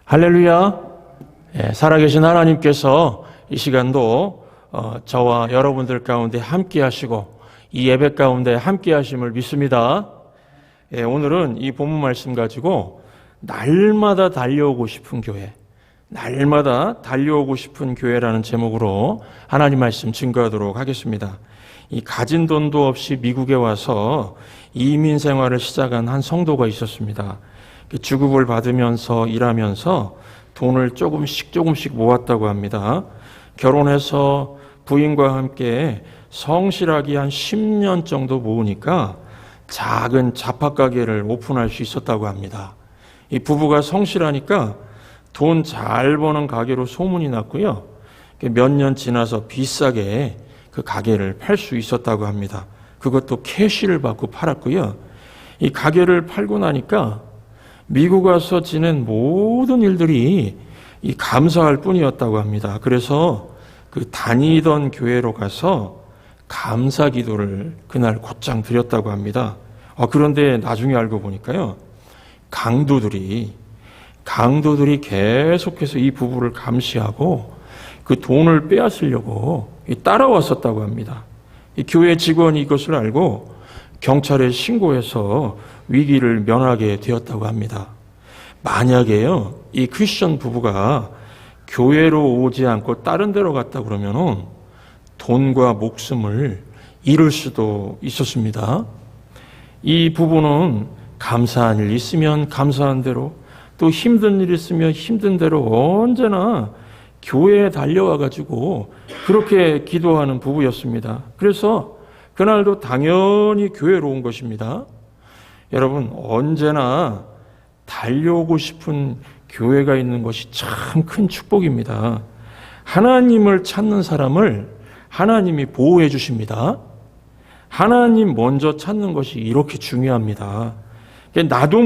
할렐루야. 살아계신 하나님께서 이 시간도 저와 여러분들 가운데 함께 하시고 이 예배 가운데 함께 하심을 믿습니다. 오늘은 이 본문 말씀 가지고 날마다 달려오고 싶은 교회, 날마다 달려오고 싶은 교회라는 제목으로 하나님 말씀 증거하도록 하겠습니다. 이 가진 돈도 없이 미국에 와서 이민 생활을 시작한 한 성도가 있었습니다. 주급을 받으면서 일하면서 돈을 조금씩 모았다고 합니다. 결혼해서 부인과 함께 성실하게 한 10년 정도 모으니까 작은 잡화 가게를 오픈할 수 있었다고 합니다. 이 부부가 성실하니까 돈 잘 버는 가게로 소문이 났고요. 몇 년 지나서 비싸게 그 가게를 팔 수 있었다고 합니다. 그것도 캐시를 받고 팔았고요. 이 가게를 팔고 나니까 미국 와서 지낸 모든 일들이 이 감사할 뿐이었다고 합니다. 그래서 그 다니던 교회로 가서 감사 기도를 그날 곧장 드렸다고 합니다. 그런데 나중에 알고 보니까요, 강도들이 계속해서 이 부부를 감시하고 그 돈을 빼앗으려고 따라왔었다고 합니다. 이 교회 직원이 이것을 알고 경찰에 신고해서 위기를 면하게 되었다고 합니다. 만약에요, 이 크리스천 부부가 교회로 오지 않고 다른 데로 갔다 그러면은 돈과 목숨을 잃을 수도 있었습니다. 이 부부는 감사한 일 있으면 감사한 대로, 또 힘든 일 있으면 힘든 대로 언제나 교회에 달려와 가지고 그렇게 기도하는 부부였습니다. 그래서 그날도 당연히 교회로 온 것입니다. 여러분, 언제나 달려오고 싶은 교회가 있는 것이 참 큰 축복입니다. 하나님을 찾는 사람을 하나님이 보호해 주십니다. 하나님 먼저 찾는 것이 이렇게 중요합니다. 나도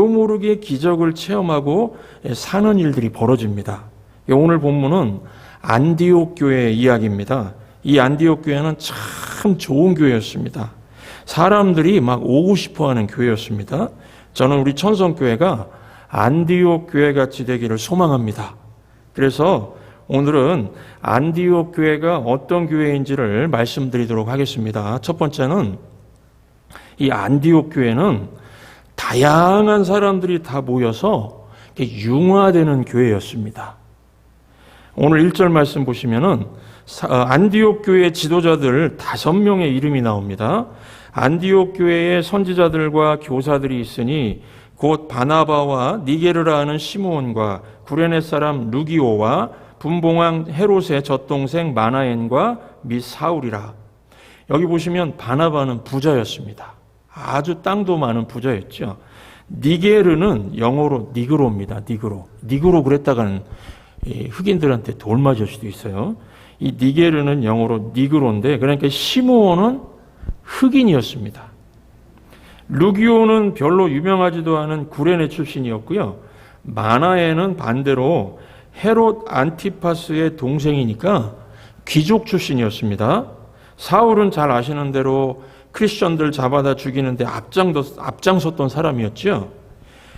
모르게 기적을 체험하고 사는 일들이 벌어집니다. 오늘 본문은 안디옥 교회의 이야기입니다. 이 안디옥 교회는 참 좋은 교회였습니다. 사람들이 막 오고 싶어하는 교회였습니다. 저는 우리 천성교회가 안디옥 교회같이 되기를 소망합니다. 그래서 오늘은 안디옥 교회가 어떤 교회인지를 말씀드리도록 하겠습니다. 첫 번째는 이 안디옥 교회는 다양한 사람들이 다 모여서 융화되는 교회였습니다. 오늘 1절 말씀 보시면은 안디옥 교회 지도자들 5명의 이름이 나옵니다. 안디옥 교회의 선지자들과 교사들이 있으니 곧 바나바와 니게르라 하는 시므온과 구레네 사람 루기오와 분봉왕 헤롯의 젖동생 마나엔과 및 사울이라. 여기 보시면 바나바는 부자였습니다. 아주 땅도 많은 부자였죠. 니게르는 영어로 니그로입니다. 니그로 그랬다가는 흑인들한테 돌 맞을 수도 있어요. 이 니게르는 영어로 니그로인데, 그러니까 시므온은 흑인이었습니다. 루기오는 별로 유명하지도 않은 구레네 출신이었고요. 마나에는 반대로 헤롯 안티파스의 동생이니까 귀족 출신이었습니다. 사울은 잘 아시는 대로 크리스천들 잡아다 죽이는데 앞장섰던 사람이었죠.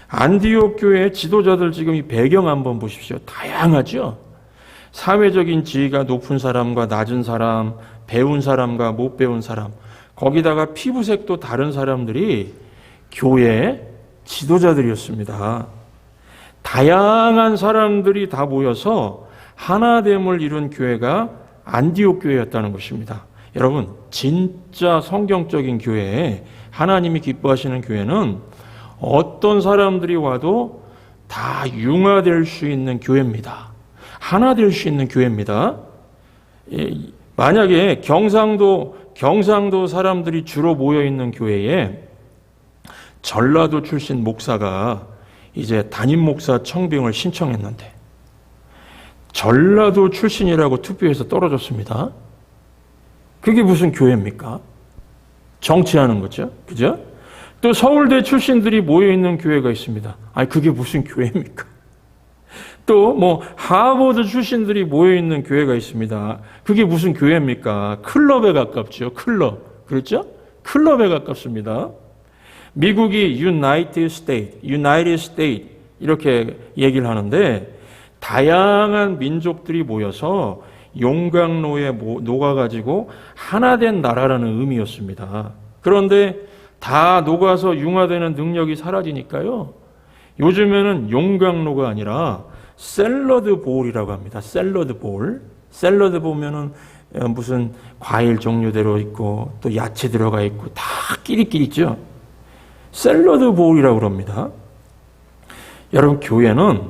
안디옥 교회의 지도자들 지금 이 배경 한번 보십시오. 다양하죠. 사회적인 지위가 높은 사람과 낮은 사람, 배운 사람과 못 배운 사람, 거기다가 피부색도 다른 사람들이 교회의 지도자들이었습니다. 다양한 사람들이 다 모여서 하나됨을 이룬 교회가 안디옥 교회였다는 것입니다. 여러분, 진짜 성경적인 교회, 하나님이 기뻐하시는 교회는 어떤 사람들이 와도 다 융화될 수 있는 교회입니다. 하나 될 수 있는 교회입니다. 만약에 경상도 사람들이 주로 모여 있는 교회에 전라도 출신 목사가 이제 담임 목사 청빙을 신청했는데 전라도 출신이라고 투표해서 떨어졌습니다. 그게 무슨 교회입니까? 정치하는 거죠. 그죠? 또 서울대 출신들이 모여 있는 교회가 있습니다. 그게 무슨 교회입니까? 또 하버드 출신들이 모여 있는 교회가 있습니다. 그게 무슨 교회입니까? 클럽에 가깝죠. 클럽. 그렇죠? 클럽에 가깝습니다. 미국이 United States 이렇게 얘기를 하는데 다양한 민족들이 모여서 용광로에 녹아가지고 하나 된 나라라는 의미였습니다. 그런데 다 녹아서 융화되는 능력이 사라지니까요. 요즘에는 용광로가 아니라 샐러드 볼이라고 합니다. 샐러드 볼. 샐러드 보면은 무슨 과일 종류대로 있고 또 야채 들어가 있고 다 끼리끼리 있죠. 샐러드 볼이라고 그럽니다. 여러분, 교회는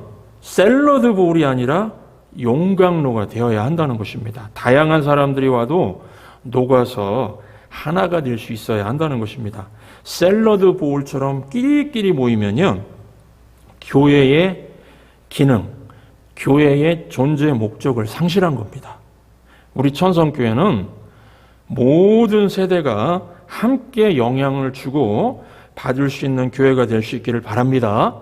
샐러드 볼이 아니라 용광로가 되어야 한다는 것입니다. 다양한 사람들이 와도 녹아서 하나가 될 수 있어야 한다는 것입니다. 샐러드 볼처럼 끼리끼리 모이면요, 교회의 기능, 교회의 존재 목적을 상실한 겁니다. 우리 천성교회는 모든 세대가 함께 영향을 주고 받을 수 있는 교회가 될 수 있기를 바랍니다.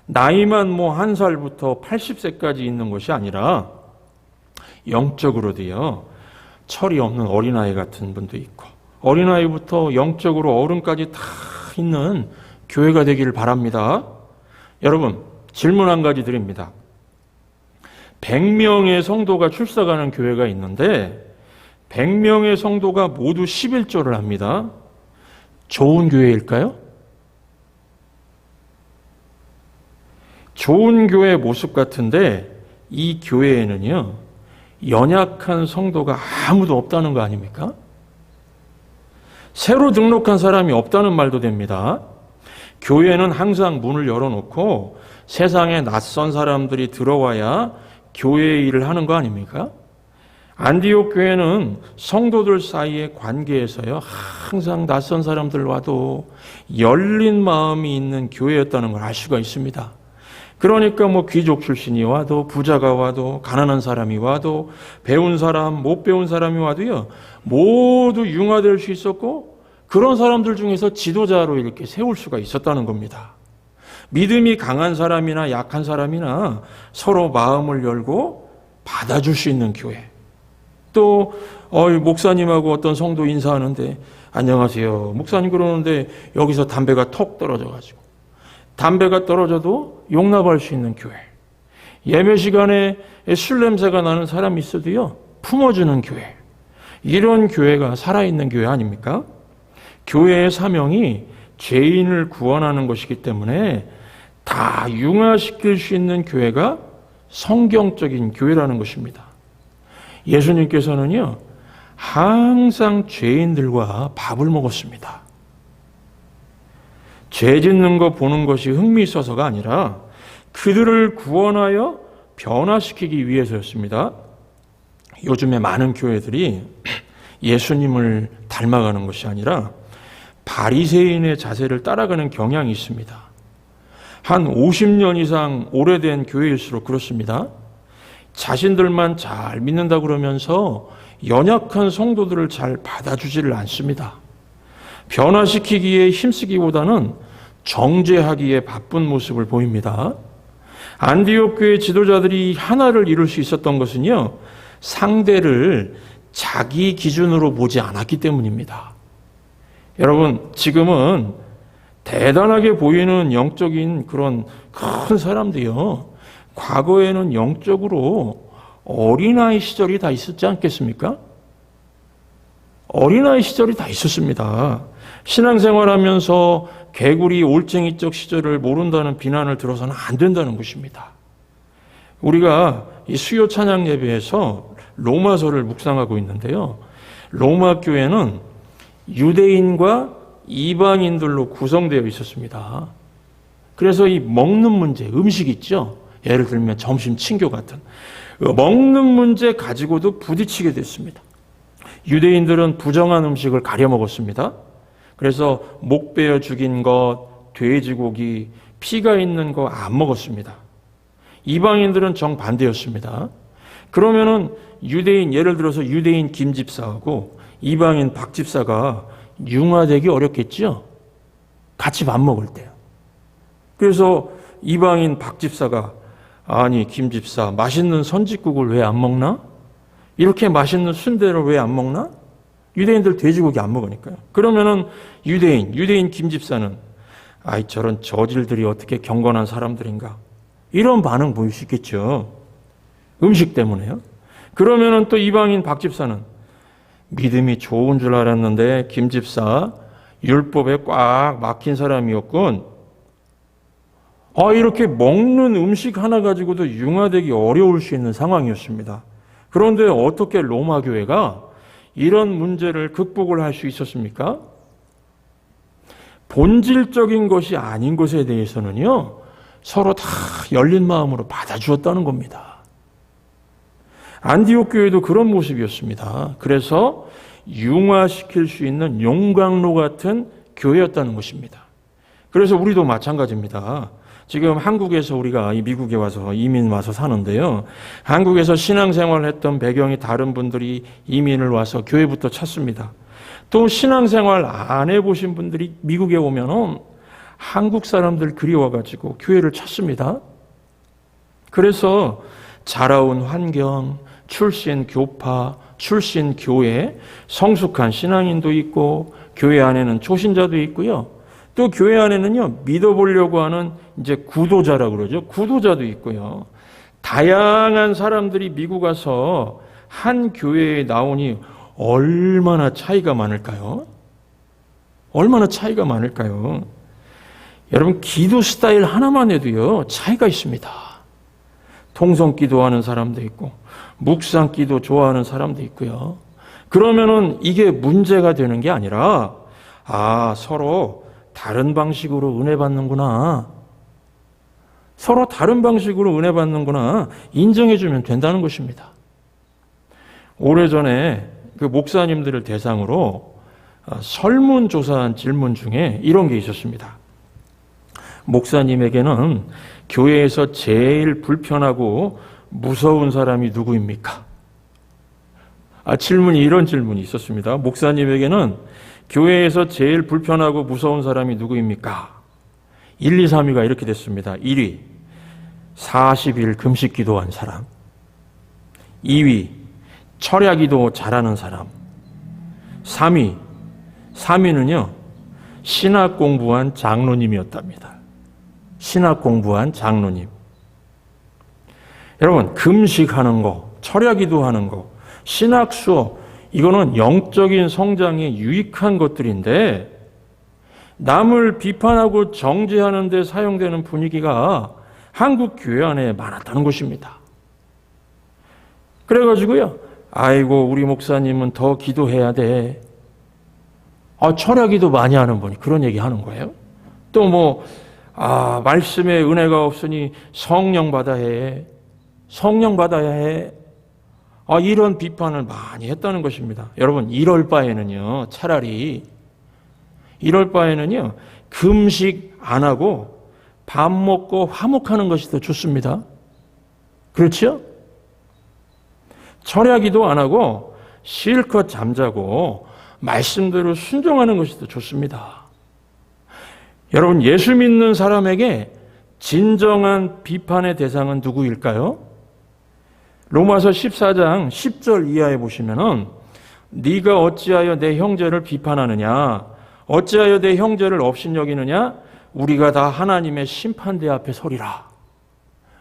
나이만 1살부터 80세까지 있는 것이 아니라 영적으로도요, 철이 없는 어린아이 같은 분도 있고 어린아이부터 영적으로 어른까지 다 있는 교회가 되기를 바랍니다. 여러분, 질문 한 가지 드립니다. 100명의 성도가 출석하는 교회가 있는데 100명의 성도가 모두 11조를 합니다. 좋은 교회일까요? 좋은 교회의 모습 같은데 이 교회에는요, 연약한 성도가 아무도 없다는 거 아닙니까? 새로 등록한 사람이 없다는 말도 됩니다. 교회는 항상 문을 열어놓고 세상에 낯선 사람들이 들어와야 교회의 일을 하는 거 아닙니까? 안디옥 교회는 성도들 사이의 관계에서요, 항상 낯선 사람들 와도 열린 마음이 있는 교회였다는 걸 알 수가 있습니다. 그러니까 귀족 출신이 와도 부자가 와도 가난한 사람이 와도 배운 사람 못 배운 사람이 와도요, 모두 융화될 수 있었고 그런 사람들 중에서 지도자로 이렇게 세울 수가 있었다는 겁니다. 믿음이 강한 사람이나 약한 사람이나 서로 마음을 열고 받아줄 수 있는 교회. 또 목사님하고 어떤 성도 인사하는데 안녕하세요 목사님 그러는데 여기서 담배가 톡 떨어져가지고 담배가 떨어져도 용납할 수 있는 교회. 예배 시간에 술 냄새가 나는 사람이 있어도요, 품어주는 교회. 이런 교회가 살아있는 교회 아닙니까? 교회의 사명이 죄인을 구원하는 것이기 때문에 다 융화시킬 수 있는 교회가 성경적인 교회라는 것입니다. 예수님께서는요, 항상 죄인들과 밥을 먹었습니다. 죄 짓는 거 보는 것이 흥미있어서가 아니라 그들을 구원하여 변화시키기 위해서였습니다. 요즘에 많은 교회들이 예수님을 닮아가는 것이 아니라 바리새인의 자세를 따라가는 경향이 있습니다. 한 50년 이상 오래된 교회일수록 그렇습니다. 자신들만 잘 믿는다 그러면서 연약한 성도들을 잘 받아주지를 않습니다. 변화시키기에 힘쓰기보다는 정죄하기에 바쁜 모습을 보입니다. 안디옥 교회 지도자들이 하나를 이룰 수 있었던 것은요, 상대를 자기 기준으로 보지 않았기 때문입니다. 여러분, 지금은 대단하게 보이는 영적인 그런 큰 사람들이요, 과거에는 영적으로 어린아이 시절이 다 있었지 않겠습니까? 어린아이 시절이 다 있었습니다. 신앙생활하면서 개구리 올챙이적 시절을 모른다는 비난을 들어서는 안 된다는 것입니다. 우리가 이 수요 찬양 예배에서 로마서를 묵상하고 있는데요, 로마 교회는 유대인과 이방인들로 구성되어 있었습니다. 그래서 이 먹는 문제, 음식 있죠? 예를 들면 점심 친교 같은 먹는 문제 가지고도 부딪히게 됐습니다. 유대인들은 부정한 음식을 가려 먹었습니다. 그래서 목 베어 죽인 것, 돼지고기, 피가 있는 거 안 먹었습니다. 이방인들은 정반대였습니다. 그러면은 유대인, 예를 들어서 유대인 김 집사하고 이방인 박 집사가 융화되기 어렵겠죠? 같이 밥 먹을 때요. 그래서 이방인 박 집사가 아니 김 집사 맛있는 선짓국을 왜 안 먹나? 이렇게 맛있는 순대를 왜 안 먹나? 유대인들 돼지고기 안 먹으니까요. 그러면은 유대인 김 집사는 아이, 저런 저질들이 어떻게 경건한 사람들인가. 이런 반응 보일 수 있겠죠. 음식 때문에요. 그러면은 또 이방인 박 집사는 믿음이 좋은 줄 알았는데 김 집사 율법에 꽉 막힌 사람이었군. 이렇게 먹는 음식 하나 가지고도 융화되기 어려울 수 있는 상황이었습니다. 그런데 어떻게 로마 교회가 이런 문제를 극복을 할 수 있었습니까? 본질적인 것이 아닌 것에 대해서는요, 서로 다 열린 마음으로 받아주었다는 겁니다. 안디옥 교회도 그런 모습이었습니다. 그래서 융화시킬 수 있는 용광로 같은 교회였다는 것입니다. 그래서 우리도 마찬가지입니다. 지금 한국에서 우리가 미국에 와서 이민 와서 사는데요. 한국에서 신앙생활을 했던 배경이 다른 분들이 이민을 와서 교회부터 찾습니다. 또 신앙생활 안 해보신 분들이 미국에 오면은 한국 사람들 그리워가지고 교회를 찾습니다. 그래서 자라온 환경, 출신 교파, 출신 교회, 성숙한 신앙인도 있고 교회 안에는 초신자도 있고요. 또 교회 안에는요, 믿어보려고 하는 이제 구도자라고 그러죠. 구도자도 있고요. 다양한 사람들이 미국 와서 한 교회에 나오니 얼마나 차이가 많을까요? 얼마나 차이가 많을까요? 여러분, 기도 스타일 하나만 해도요, 차이가 있습니다. 통성 기도하는 사람도 있고, 묵상 기도 좋아하는 사람도 있고요. 그러면은 이게 문제가 되는 게 아니라, 서로 다른 방식으로 은혜 받는구나. 서로 다른 방식으로 은혜 받는구나. 인정해주면 된다는 것입니다. 오래전에 그 목사님들을 대상으로 설문조사한 질문 중에 이런 게 있었습니다. 목사님에게는 교회에서 제일 불편하고 무서운 사람이 누구입니까? 이런 질문이 있었습니다. 목사님에게는 교회에서 제일 불편하고 무서운 사람이 누구입니까? 1, 2, 3위가 이렇게 됐습니다. 1위, 40일 금식 기도한 사람. 2위, 철야기도 잘하는 사람. 3위는요, 신학 공부한 장로님이었답니다. 신학 공부한 장로님. 여러분, 금식하는 거, 철야기도하는 거, 신학 수업, 이거는 영적인 성장에 유익한 것들인데 남을 비판하고 정죄하는 데 사용되는 분위기가 한국 교회 안에 많았다는 것입니다. 그래가지고요, 아이고 우리 목사님은 더 기도해야 돼. 철야기도 많이 하는 분이 그런 얘기 하는 거예요. 또 말씀에 은혜가 없으니 성령 받아야 해. 성령 받아야 해. 이런 비판을 많이 했다는 것입니다. 여러분, 이럴 바에는요, 차라리 금식 안 하고 밥 먹고 화목하는 것이 더 좋습니다. 그렇죠? 철야기도 안 하고 실컷 잠자고 말씀대로 순종하는 것이 더 좋습니다. 여러분, 예수 믿는 사람에게 진정한 비판의 대상은 누구일까요? 로마서 14장 10절 이하에 보시면은 네가 어찌하여 내 형제를 비판하느냐? 어찌하여 내 형제를 업신여기느냐? 우리가 다 하나님의 심판대 앞에 서리라.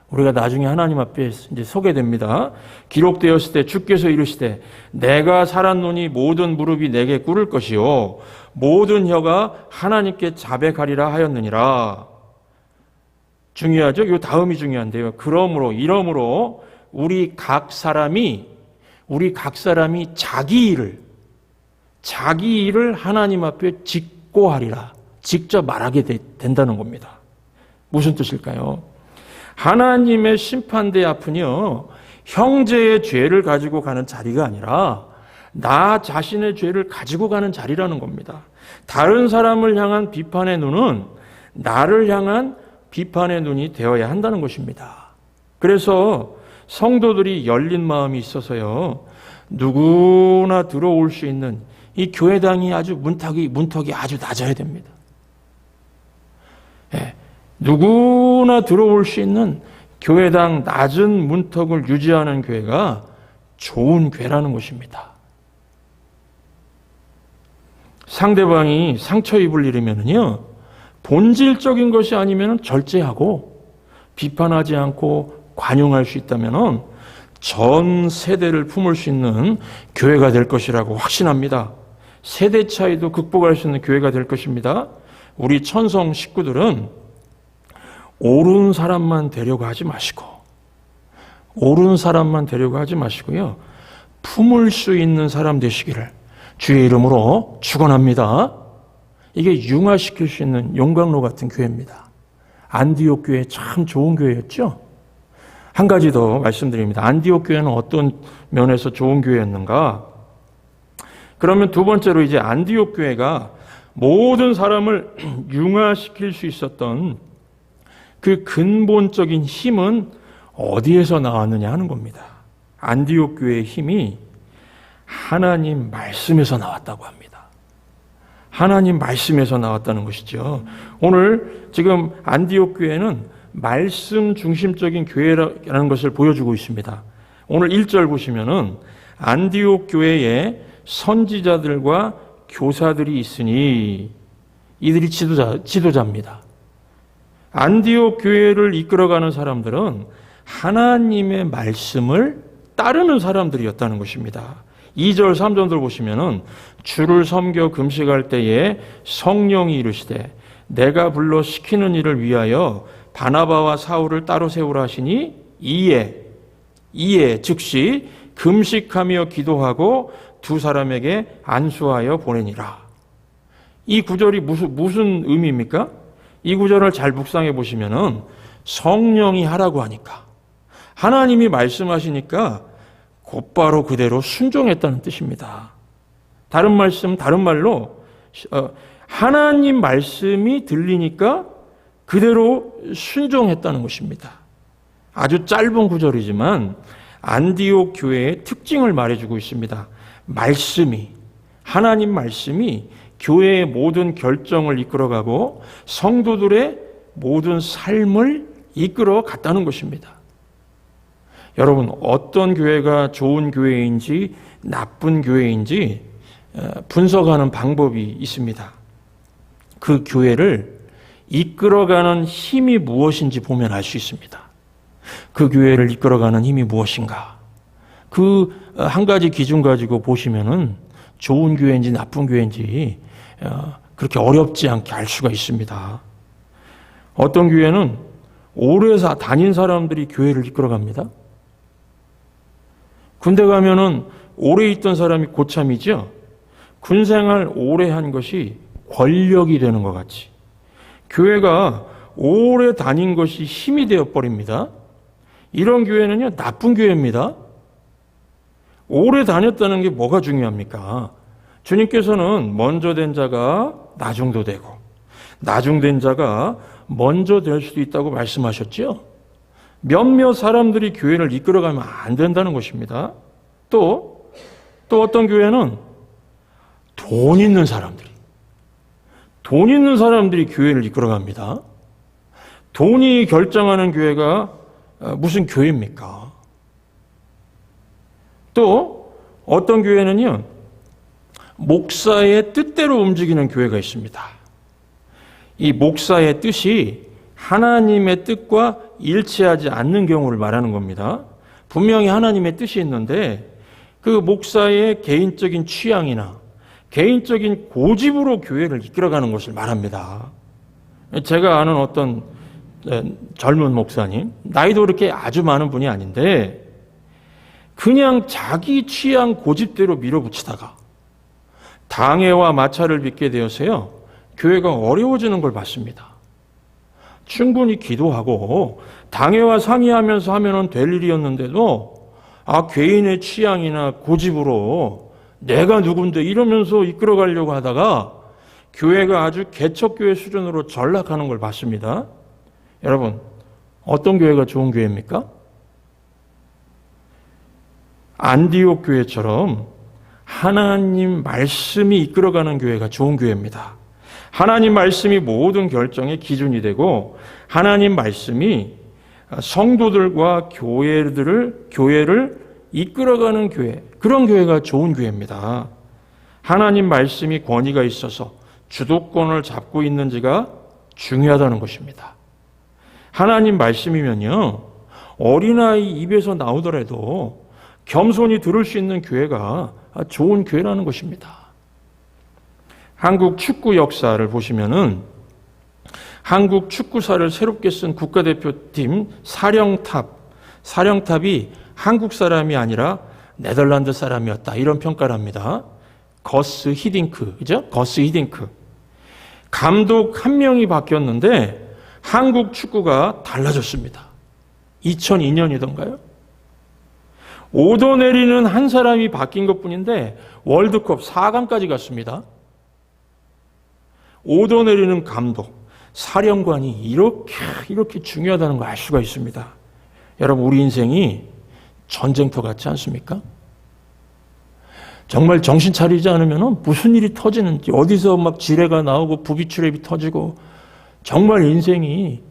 우리가 나중에 하나님 앞에 이제 서게 됩니다. 기록되었을 때 주께서 이르시되 내가 살았노니 모든 무릎이 내게 꿇을 것이요 모든 혀가 하나님께 자백하리라 하였느니라. 중요하죠? 이 다음이 중요한데요. 그러므로 이러므로 우리 각 사람이 자기 일을 하나님 앞에 직고하리라. 직접 말하게 된다는 겁니다. 무슨 뜻일까요? 하나님의 심판대 앞은요, 형제의 죄를 가지고 가는 자리가 아니라 나 자신의 죄를 가지고 가는 자리라는 겁니다. 다른 사람을 향한 비판의 눈은 나를 향한 비판의 눈이 되어야 한다는 것입니다. 그래서 성도들이 열린 마음이 있어서요, 누구나 들어올 수 있는 이 교회당이 문턱이 아주 낮아야 됩니다. 누구나 들어올 수 있는 교회당 낮은 문턱을 유지하는 교회가 좋은 교회라는 것입니다. 상대방이 상처 입을 일이면요, 본질적인 것이 아니면 절제하고 비판하지 않고 관용할 수 있다면 전 세대를 품을 수 있는 교회가 될 것이라고 확신합니다. 세대 차이도 극복할 수 있는 교회가 될 것입니다. 우리 천성 식구들은 옳은 사람만 되려고 하지 마시고, 옳은 사람만 되려고 하지 마시고요, 품을 수 있는 사람 되시기를 주의 이름으로 축원합니다. 이게 융화시킬 수 있는 용광로 같은 교회입니다. 안디옥 교회 참 좋은 교회였죠. 한 가지 더 말씀드립니다. 안디옥 교회는 어떤 면에서 좋은 교회였는가? 그러면 두 번째로 이제 안디옥 교회가 모든 사람을 융화시킬 수 있었던 그 근본적인 힘은 어디에서 나왔느냐 하는 겁니다. 안디옥 교회의 힘이 하나님 말씀에서 나왔다고 합니다. 하나님 말씀에서 나왔다는 것이죠. 오늘 지금 안디옥 교회는 말씀 중심적인 교회라는 것을 보여주고 있습니다. 오늘 1절 보시면은 안디옥 교회에 선지자들과 교사들이 있으니, 이들이 지도자입니다. 안디옥 교회를 이끌어가는 사람들은 하나님의 말씀을 따르는 사람들이었다는 것입니다. 2절, 3절들 보시면은 주를 섬겨 금식할 때에 성령이 이르시되 내가 불러 시키는 일을 위하여 바나바와 사울을 따로 세우라 하시니 이에 즉시 금식하며 기도하고 두 사람에게 안수하여 보내니라. 이 구절이 무슨 의미입니까? 이 구절을 잘 묵상해 보시면은 성령이 하라고 하니까, 하나님이 말씀하시니까 곧바로 그대로 순종했다는 뜻입니다. 다른 말로 하나님 말씀이 들리니까 그대로 순종했다는 것입니다. 아주 짧은 구절이지만 안디옥 교회의 특징을 말해주고 있습니다. 하나님 말씀이 교회의 모든 결정을 이끌어가고 성도들의 모든 삶을 이끌어 갔다는 것입니다. 여러분, 어떤 교회가 좋은 교회인지 나쁜 교회인지 분석하는 방법이 있습니다. 그 교회를 이끌어가는 힘이 무엇인지 보면 알 수 있습니다. 그 교회를 이끌어가는 힘이 무엇인가? 그 한 가지 기준 가지고 보시면은 좋은 교회인지 나쁜 교회인지 그렇게 어렵지 않게 알 수가 있습니다. 어떤 교회는 오래 다닌 사람들이 교회를 이끌어갑니다. 군대 가면은 오래 있던 사람이 고참이죠. 군생활 오래 한 것이 권력이 되는 것 같이 교회가 오래 다닌 것이 힘이 되어버립니다. 이런 교회는요, 나쁜 교회입니다. 오래 다녔다는 게 뭐가 중요합니까? 주님께서는 먼저 된 자가 나중도 되고 나중된 자가 먼저 될 수도 있다고 말씀하셨죠. 몇몇 사람들이 교회를 이끌어가면 안 된다는 것입니다. 또 어떤 교회는 돈 있는 사람들이 교회를 이끌어갑니다. 돈이 결정하는 교회가 무슨 교회입니까? 또 어떤 교회는요, 목사의 뜻대로 움직이는 교회가 있습니다. 이 목사의 뜻이 하나님의 뜻과 일치하지 않는 경우를 말하는 겁니다. 분명히 하나님의 뜻이 있는데 그 목사의 개인적인 취향이나 개인적인 고집으로 교회를 이끌어가는 것을 말합니다. 제가 아는 어떤 젊은 목사님, 나이도 그렇게 아주 많은 분이 아닌데 그냥 자기 취향 고집대로 밀어붙이다가 당회와 마찰을 빚게 되어서요, 교회가 어려워지는 걸 봤습니다. 충분히 기도하고 당회와 상의하면서 하면 될 일이었는데도 개인의 취향이나 고집으로 내가 누군데 이러면서 이끌어가려고 하다가 교회가 아주 개척교회 수준으로 전락하는 걸 봤습니다. 여러분, 어떤 교회가 좋은 교회입니까? 안디옥 교회처럼 하나님 말씀이 이끌어가는 교회가 좋은 교회입니다. 하나님 말씀이 모든 결정의 기준이 되고 하나님 말씀이 성도들과 교회를 이끌어가는 교회, 그런 교회가 좋은 교회입니다. 하나님 말씀이 권위가 있어서 주도권을 잡고 있는지가 중요하다는 것입니다. 하나님 말씀이면요, 어린아이 입에서 나오더라도 겸손히 들을 수 있는 교회가 좋은 교회라는 것입니다. 한국 축구 역사를 보시면은 한국 축구사를 새롭게 쓴 국가대표팀 사령탑이 한국 사람이 아니라 네덜란드 사람이었다, 이런 평가를 합니다. 거스 히딩크, 그죠? 거스 히딩크. 감독 한 명이 바뀌었는데 한국 축구가 달라졌습니다. 2002년이던가요? 오도네리는 한 사람이 바뀐 것뿐인데 월드컵 4강까지 갔습니다. 오도네리는 감독, 사령관이 이렇게 중요하다는 걸 알 수가 있습니다. 여러분, 우리 인생이 전쟁터 같지 않습니까? 정말 정신 차리지 않으면 무슨 일이 터지는지, 어디서 막 지뢰가 나오고 부비추랩이 터지고, 정말 인생이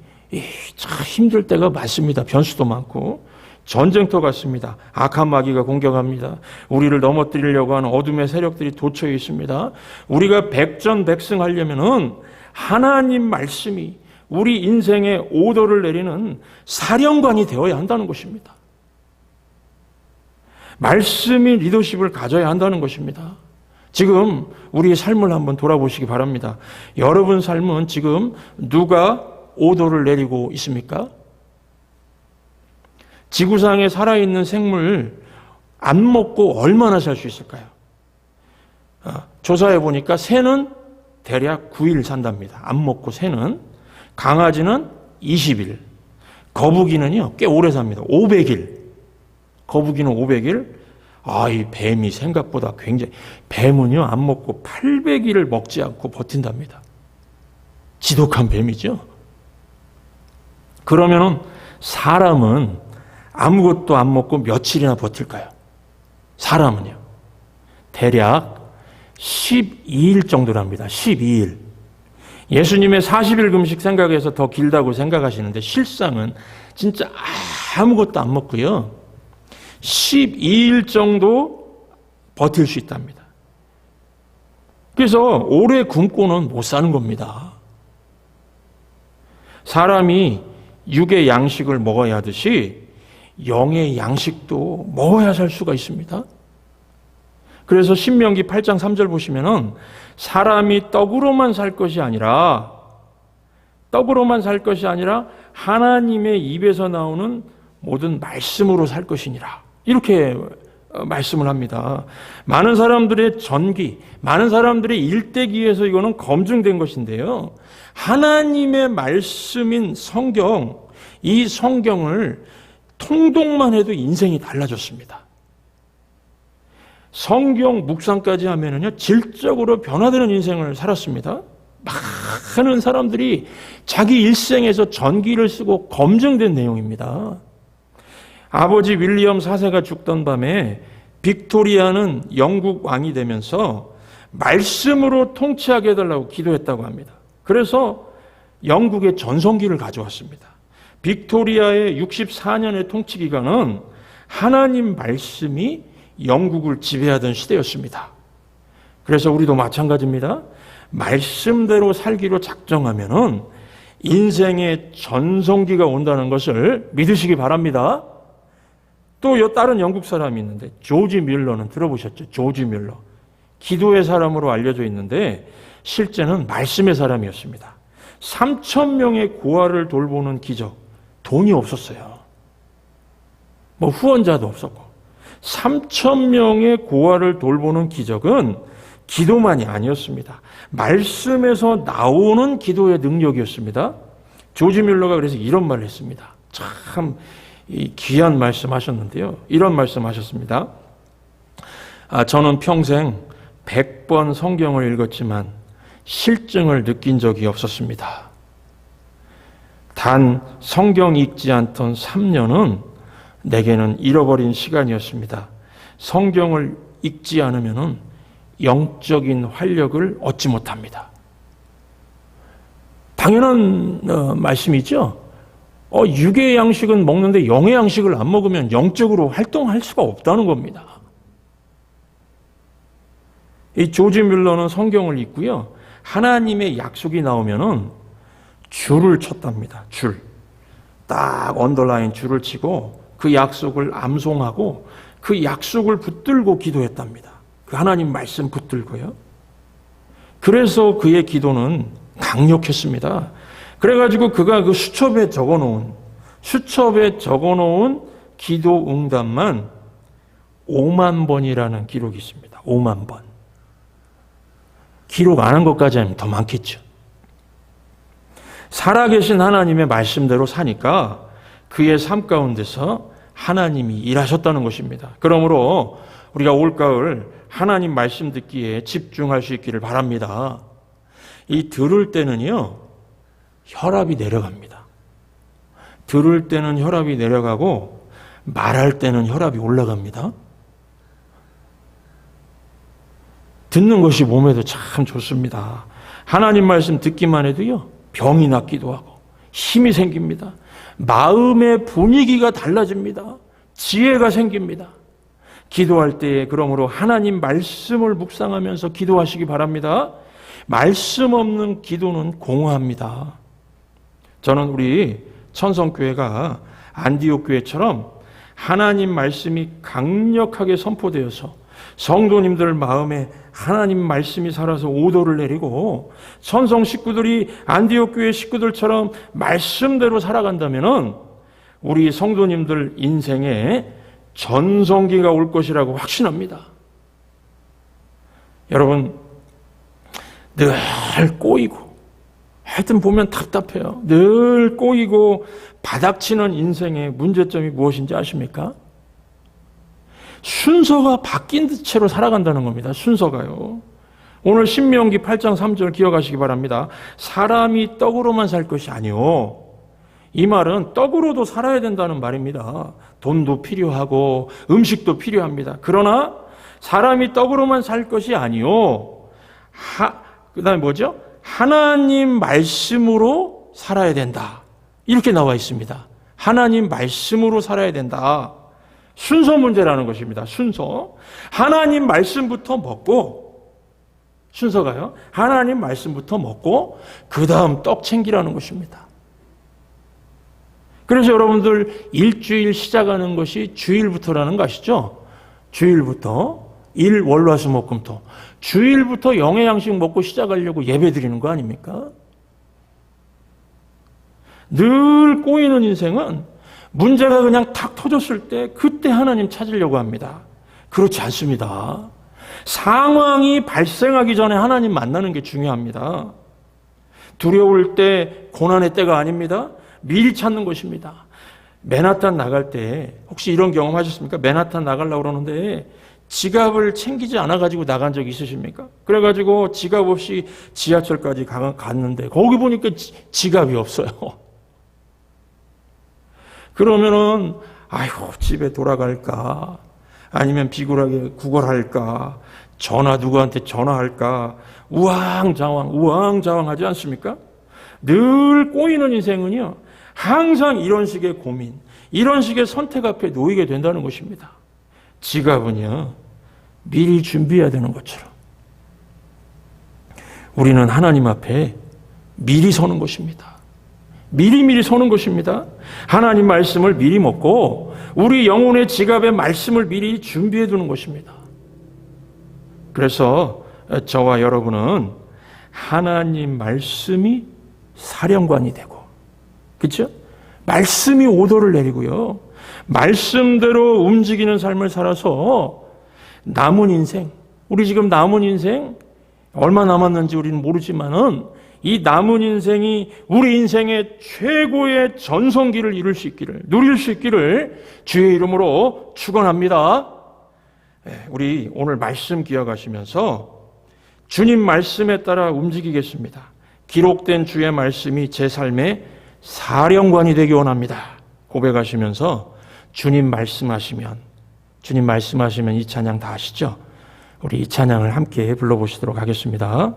참 힘들 때가 많습니다. 변수도 많고. 전쟁터 같습니다. 악한 마귀가 공격합니다. 우리를 넘어뜨리려고 하는 어둠의 세력들이 도처에 있습니다. 우리가 백전백승하려면은 하나님 말씀이 우리 인생의 오더를 내리는 사령관이 되어야 한다는 것입니다. 말씀이 리더십을 가져야 한다는 것입니다. 지금 우리의 삶을 한번 돌아보시기 바랍니다. 여러분 삶은 지금 누가 오더를 내리고 있습니까? 지구상에 살아있는 생물 안 먹고 얼마나 살 수 있을까요? 조사해 보니까 새는 대략 9일 산답니다. 안 먹고 새는. 강아지는 20일. 거북이는요, 꽤 오래 삽니다. 500일. 거북이는 500일. 이 뱀이 생각보다 굉장히, 뱀은요, 안 먹고 800일을 먹지 않고 버틴답니다. 지독한 뱀이죠. 그러면은 사람은 아무것도 안 먹고 며칠이나 버틸까요? 사람은요. 대략 12일 정도랍니다. 12일. 예수님의 40일 금식 생각해서 더 길다고 생각하시는데 실상은 진짜 아무것도 안 먹고요. 12일 정도 버틸 수 있답니다. 그래서 오래 굶고는 못 사는 겁니다. 사람이 육의 양식을 먹어야 하듯이 영의 양식도 먹어야 살 수가 있습니다. 그래서 신명기 8장 3절 보시면은 사람이 떡으로만 살 것이 아니라 하나님의 입에서 나오는 모든 말씀으로 살 것이니라. 이렇게 말씀을 합니다. 많은 사람들의 전기, 많은 사람들의 일대기에서 이거는 검증된 것인데요. 하나님의 말씀인 성경, 이 성경을 통독만 해도 인생이 달라졌습니다. 성경 묵상까지 하면은요, 질적으로 변화되는 인생을 살았습니다. 많은 사람들이 자기 일생에서 전기를 쓰고 검증된 내용입니다. 아버지 윌리엄 4세가 죽던 밤에 빅토리아는 영국 왕이 되면서 말씀으로 통치하게 해달라고 기도했다고 합니다. 그래서 영국의 전성기를 가져왔습니다. 빅토리아의 64년의 통치 기간은 하나님 말씀이 영국을 지배하던 시대였습니다. 그래서 우리도 마찬가지입니다. 말씀대로 살기로 작정하면은 인생의 전성기가 온다는 것을 믿으시기 바랍니다. 또 다른 영국 사람이 있는데 조지 뮬러는 들어보셨죠? 조지 뮬러. 기도의 사람으로 알려져 있는데 실제는 말씀의 사람이었습니다. 3,000명의 고아를 돌보는 기적. 돈이 없었어요. 후원자도 없었고. 3,000명의 고아를 돌보는 기적은 기도만이 아니었습니다. 말씀에서 나오는 기도의 능력이었습니다. 조지 뮬러가 그래서 이런 말을 했습니다. 참 귀한 말씀 하셨는데요. 이런 말씀 하셨습니다. 저는 평생 100번 성경을 읽었지만 실증을 느낀 적이 없었습니다. 단 성경 읽지 않던 3년은 내게는 잃어버린 시간이었습니다. 성경을 읽지 않으면 영적인 활력을 얻지 못합니다. 당연한 말씀이죠. 육의 양식은 먹는데 영의 양식을 안 먹으면 영적으로 활동할 수가 없다는 겁니다. 이 조지 뮬러는 성경을 읽고요. 하나님의 약속이 나오면은 줄을 쳤답니다. 줄. 딱 언더라인 줄을 치고 그 약속을 암송하고 그 약속을 붙들고 기도했답니다. 그 하나님 말씀 붙들고요. 그래서 그의 기도는 강력했습니다. 그래가지고 그가 그 수첩에 적어놓은 기도 응답만 5만 번이라는 기록이 있습니다. 5만 번. 기록 안 한 것까지 하면 더 많겠죠. 살아계신 하나님의 말씀대로 사니까 그의 삶 가운데서 하나님이 일하셨다는 것입니다. 그러므로 우리가 올가을 하나님 말씀 듣기에 집중할 수 있기를 바랍니다. 이 들을 때는요, 혈압이 내려갑니다. 들을 때는 혈압이 내려가고 말할 때는 혈압이 올라갑니다. 듣는 것이 몸에도 참 좋습니다. 하나님 말씀 듣기만 해도요, 병이 낫기도 하고 힘이 생깁니다. 마음의 분위기가 달라집니다. 지혜가 생깁니다. 기도할 때에 그러므로 하나님 말씀을 묵상하면서 기도하시기 바랍니다. 말씀 없는 기도는 공허합니다. 저는 우리 천성교회가 안디옥 교회처럼 하나님 말씀이 강력하게 선포되어서 성도님들 마음에 하나님 말씀이 살아서 오도를 내리고 천성 식구들이 안디옥 교회 식구들처럼 말씀대로 살아간다면은 우리 성도님들 인생에 전성기가 올 것이라고 확신합니다. 여러분, 늘 꼬이고 하여튼 보면 답답해요. 늘 꼬이고 바닥치는 인생의 문제점이 무엇인지 아십니까? 순서가 바뀐 채로 살아간다는 겁니다. 순서가요. 오늘 신명기 8장 3절 기억하시기 바랍니다. 사람이 떡으로만 살 것이 아니요. 이 말은 떡으로도 살아야 된다는 말입니다. 돈도 필요하고 음식도 필요합니다. 그러나 사람이 떡으로만 살 것이 아니요. 그다음에 뭐죠? 하나님 말씀으로 살아야 된다. 이렇게 나와 있습니다. 하나님 말씀으로 살아야 된다. 순서 문제라는 것입니다. 순서. 하나님 말씀부터 먹고, 순서가요. 하나님 말씀부터 먹고 그 다음 떡 챙기라는 것입니다. 그래서 여러분들 일주일 시작하는 것이 주일부터라는 거 아시죠? 주일부터. 일, 월, 화, 수, 목, 금, 토. 주일부터 영의 양식 먹고 시작하려고 예배 드리는 거 아닙니까? 늘 꼬이는 인생은 문제가 그냥 탁 터졌을 때 그때 하나님 찾으려고 합니다. 그렇지 않습니다. 상황이 발생하기 전에 하나님 만나는 게 중요합니다. 두려울 때 고난의 때가 아닙니다. 미리 찾는 것입니다. 맨하탄 나갈 때 혹시 이런 경험 하셨습니까? 맨하탄 나가려고 그러는데 지갑을 챙기지 않아가지고 나간 적 있으십니까? 그래가지고 지갑 없이 지하철까지 갔는데 거기 보니까 지갑이 없어요. 그러면은 아이고 집에 돌아갈까 아니면 비굴하게 구걸할까 전화 누구한테 전화할까 우왕좌왕하지 않습니까? 늘 꼬이는 인생은요 항상 이런 식의 고민 이런 식의 선택 앞에 놓이게 된다는 것입니다. 지갑은요 미리 준비해야 되는 것처럼 우리는 하나님 앞에 미리 서는 것입니다. 미리미리 서는 것입니다. 하나님 말씀을 미리 먹고 우리 영혼의 지갑에 말씀을 미리 준비해 두는 것입니다. 그래서 저와 여러분은 하나님 말씀이 사령관이 되고 그렇죠? 말씀이 오도를 내리고요. 말씀대로 움직이는 삶을 살아서 남은 인생 우리 지금 남은 인생 얼마 남았는지 우리는 모르지만은 이 남은 인생이 우리 인생의 최고의 전성기를 누릴 수 있기를 주의 이름으로 축원합니다. 우리 오늘 말씀 기억하시면서 주님 말씀에 따라 움직이겠습니다. 기록된 주의 말씀이 제 삶의 사령관이 되기 원합니다. 고백하시면서 주님 말씀하시면 이 찬양 다 아시죠? 우리 이 찬양을 함께 불러보시도록 하겠습니다.